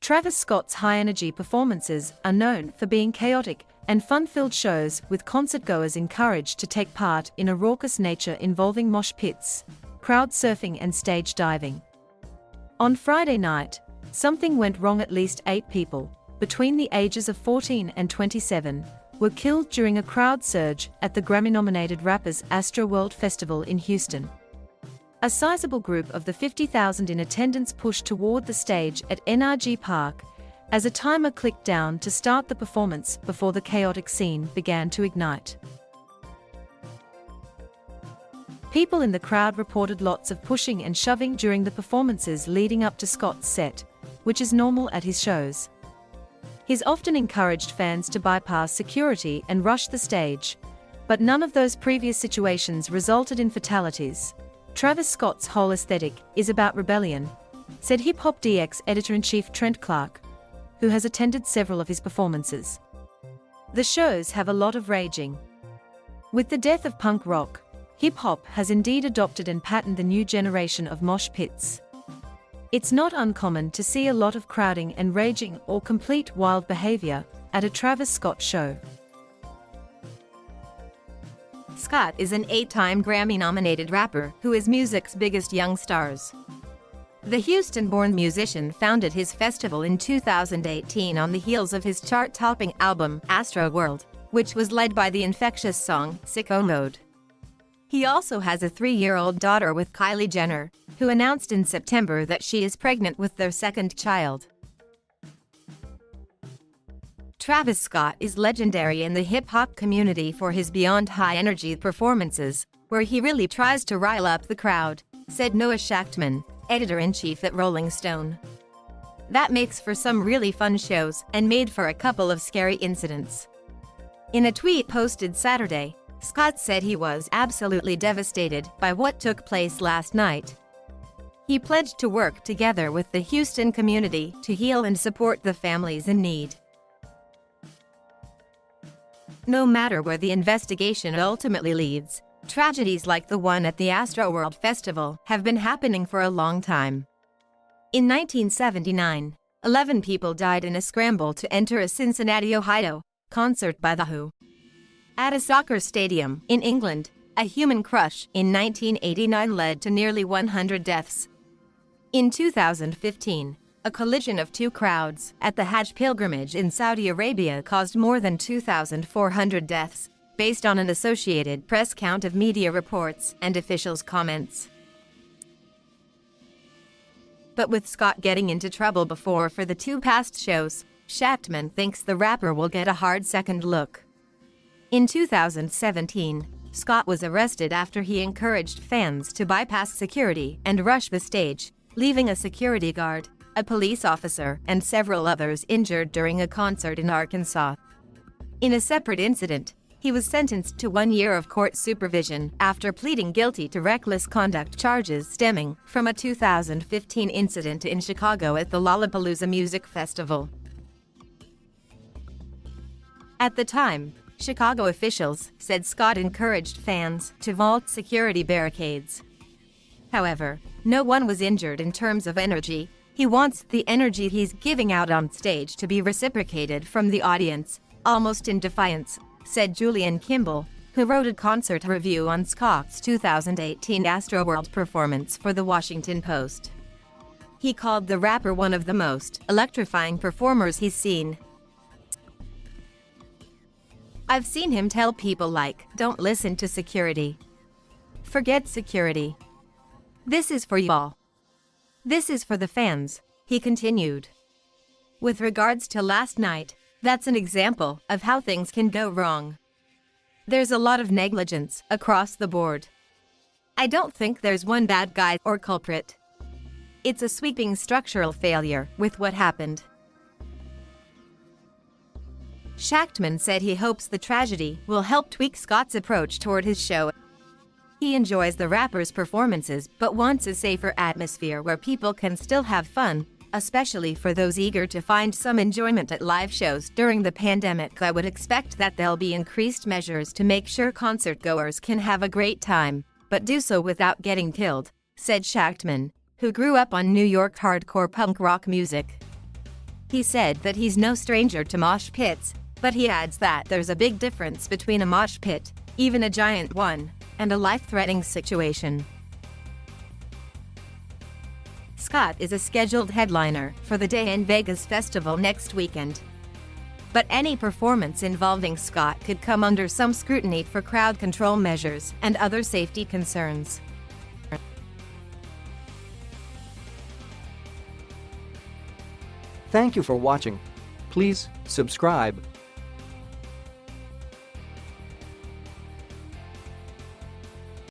Travis Scott's high-energy performances are known for being chaotic and fun-filled shows with concertgoers encouraged to take part in a raucous nature involving mosh pits, crowd surfing and stage diving. On Friday night, something went wrong. At least 8 people, between the ages of 14 and 27, were killed during a crowd surge at the Grammy-nominated rappers' Astroworld Festival in Houston. A sizable group of the 50,000 in attendance pushed toward the stage at NRG Park as a timer clicked down to start the performance before the chaotic scene began to ignite. People in the crowd reported lots of pushing and shoving during the performances leading up to Scott's set, which is normal at his shows. He's often encouraged fans to bypass security and rush the stage, but none of those previous situations resulted in fatalities. Travis Scott's whole aesthetic is about rebellion, said Hip Hop DX editor-in-chief Trent Clark, who has attended several of his performances. The shows have a lot of raging. With the death of punk rock, hip-hop has indeed adopted and patterned the new generation of mosh pits. It's not uncommon to see a lot of crowding and raging or complete wild behavior at a Travis Scott show. Scott is an 8-time Grammy-nominated rapper who is music's biggest young stars. The Houston-born musician founded his festival in 2018 on the heels of his chart-topping album, Astroworld, which was led by the infectious song, Sicko Mode. He also has a 3-year-old daughter with Kylie Jenner, who announced in September that she is pregnant with their second child. Travis Scott is legendary in the hip-hop community for his beyond high-energy performances, where he really tries to rile up the crowd, said Noah Shachtman, editor-in-chief at Rolling Stone. That makes for some really fun shows and made for a couple of scary incidents. In a tweet posted Saturday, Scott said he was absolutely devastated by what took place last night. He pledged to work together with the Houston community to heal and support the families in need. No matter where the investigation ultimately leads, tragedies like the one at the Astroworld Festival have been happening for a long time. In 1979, 11 people died in a scramble to enter a Cincinnati, Ohio, concert by The Who. At a soccer stadium in England, a human crush in 1989 led to nearly 100 deaths. In 2015, a collision of 2 crowds at the Hajj pilgrimage in Saudi Arabia caused more than 2,400 deaths, based on an Associated Press count of media reports and officials' comments. But with Scott getting into trouble before for the 2 past shows, Shachtman thinks the rapper will get a hard second look. In 2017, Scott was arrested after he encouraged fans to bypass security and rush the stage, leaving a security guard, a police officer, and several others injured during a concert in Arkansas. In a separate incident, he was sentenced to 1 year of court supervision after pleading guilty to reckless conduct charges stemming from a 2015 incident in Chicago at the Lollapalooza Music Festival. At the time, Chicago officials said Scott encouraged fans to vault security barricades. However, no one was injured in terms of energy. He wants the energy he's giving out on stage to be reciprocated from the audience, almost in defiance, said Julian Kimball, who wrote a concert review on Scott's 2018 Astroworld performance for The Washington Post. He called the rapper one of the most electrifying performers he's seen. I've seen him tell people like, don't listen to security. Forget security. This is for you all. This is for the fans, he continued. With regards to last night, that's an example of how things can go wrong. There's a lot of negligence across the board. I don't think there's one bad guy or culprit. It's a sweeping structural failure with what happened. Shachtman said he hopes the tragedy will help tweak Scott's approach toward his show. He enjoys the rapper's performances but wants a safer atmosphere where people can still have fun, especially for those eager to find some enjoyment at live shows during the pandemic. I would expect that there'll be increased measures to make sure concertgoers can have a great time, but do so without getting killed, said Shachtman, who grew up on New York hardcore punk rock music. He said that he's no stranger to mosh pits, but he adds that there's a big difference between a mosh pit, even a giant one, and a life-threatening situation. Scott is a scheduled headliner for the Day in Vegas festival next weekend. But any performance involving Scott could come under some scrutiny for crowd control measures and other safety concerns. Thank you for watching. Please subscribe